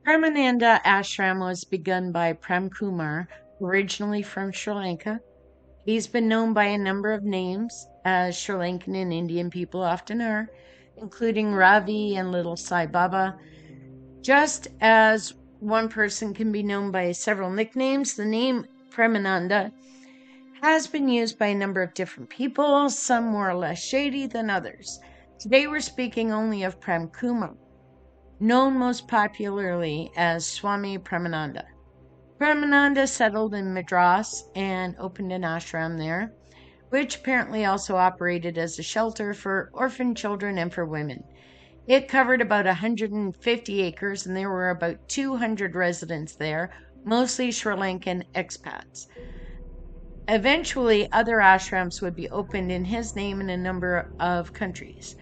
Premananda Ashram was begun by Prem Kumar, originally from Sri Lanka. He's been known by a number of names, as Sri Lankan and Indian people often are, including Ravi and Little Sai Baba. Just as one person can be known by several nicknames, the name Premananda has been used by a number of different people, some more or less shady than others. Today we're speaking only of Prem Kumar, known most popularly as Swami Premananda. Premananda settled in Madras and opened an ashram there, which apparently also operated as a shelter for orphan children and for women. It covered about 150 acres, and there were about 200 residents there, mostly Sri Lankan expats. Eventually, other ashrams would be opened in his name in a number of countries.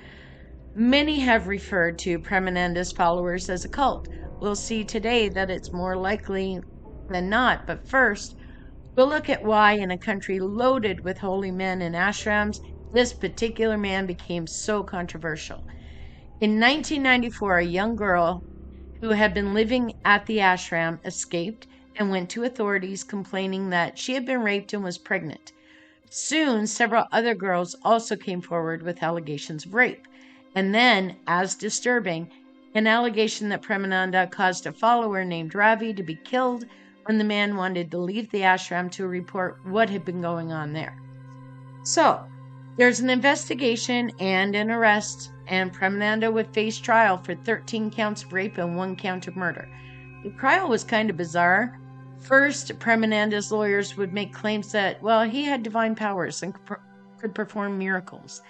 Many have referred to Premananda's followers as a cult. We'll see today that it's more likely than not, but first, we'll look at why in a country loaded with holy men and ashrams, this particular man became so controversial. In 1994, a young girl who had been living at the ashram escaped and went to authorities complaining that she had been raped and was pregnant. Soon, several other girls also came forward with allegations of rape. And then, as disturbing, an allegation that Premananda caused a follower named Ravi to be killed when the man wanted to leave the ashram to report what had been going on there. So, there's an investigation and an arrest, and Premananda would face trial for 13 counts of rape and 1 count of murder. The trial was kind of bizarre. First, Premananda's lawyers would make claims that, he had divine powers and could perform miracles.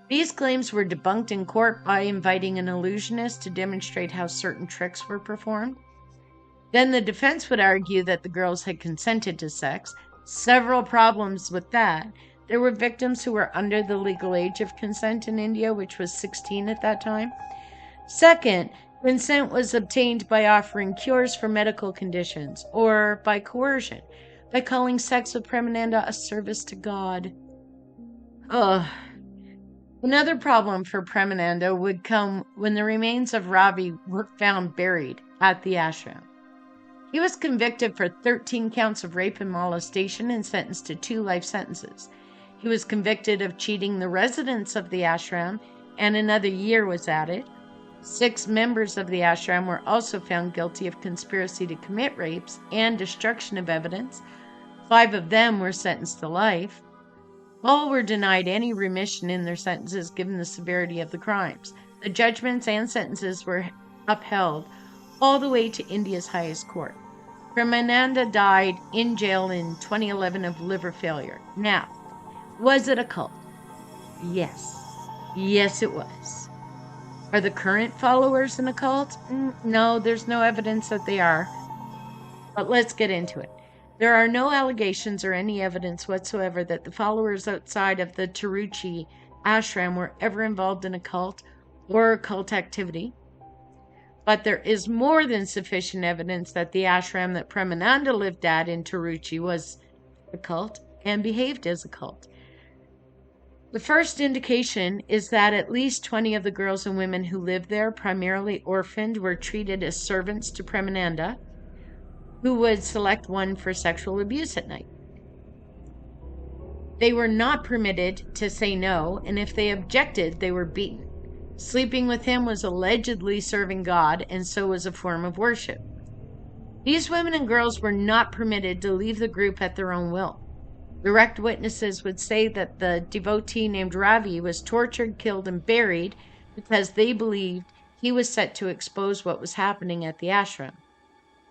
These claims were debunked in court by inviting an illusionist to demonstrate how certain tricks were performed. Then the defense would argue that the girls had consented to sex. Several problems with that. There were victims who were under the legal age of consent in India, which was 16 at that time. Second, consent was obtained by offering cures for medical conditions or by coercion, by calling sex with Premananda a service to God. Another problem for Premananda would come when the remains of Ravi were found buried at the ashram. He was convicted for 13 counts of rape and molestation and sentenced to 2 life sentences. He was convicted of cheating the residents of the ashram, and another year was added. 6 members of the ashram were also found guilty of conspiracy to commit rapes and destruction of evidence. 5 of them were sentenced to life. All were denied any remission in their sentences given the severity of the crimes. The judgments and sentences were upheld all the way to India's highest court. Premananda died in jail in 2011 of liver failure. Now, was it a cult? Yes. Yes, it was. Are the current followers in a cult? No, there's no evidence that they are. But let's get into it. There are no allegations or any evidence whatsoever that the followers outside of the Tiruchi ashram were ever involved in a cult or cult activity. But there is more than sufficient evidence that the ashram that Premananda lived at in Tiruchi was a cult and behaved as a cult. The first indication is that at least 20 of the girls and women who lived there, primarily orphaned, were treated as servants to Premananda, who would select one for sexual abuse at night. They were not permitted to say no, and if they objected, they were beaten. Sleeping with him was allegedly serving God, and so was a form of worship. These women and girls were not permitted to leave the group at their own will. Direct witnesses would say that the devotee named Ravi was tortured, killed, and buried because they believed he was set to expose what was happening at the ashram.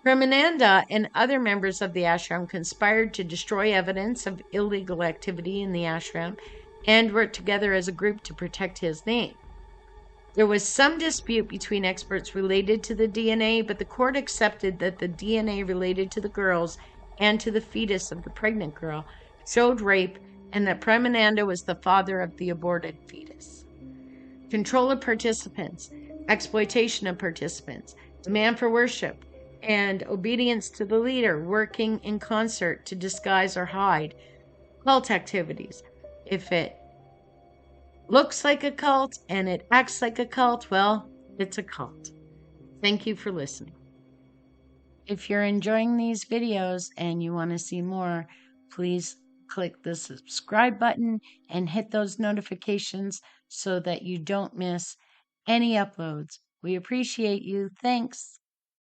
Premananda and other members of the ashram conspired to destroy evidence of illegal activity in the ashram and worked together as a group to protect his name. There was some dispute between experts related to the DNA, but the court accepted that the DNA related to the girls and to the fetus of the pregnant girl showed rape and that Premananda was the father of the aborted fetus. Control of participants, exploitation of participants, demand for worship, and obedience to the leader working in concert to disguise or hide cult activities. If it looks like a cult and it acts like a cult, well, it's a cult. Thank you for listening. If you're enjoying these videos and you want to see more, please click the subscribe button and hit those notifications so that you don't miss any uploads. We appreciate you. Thanks.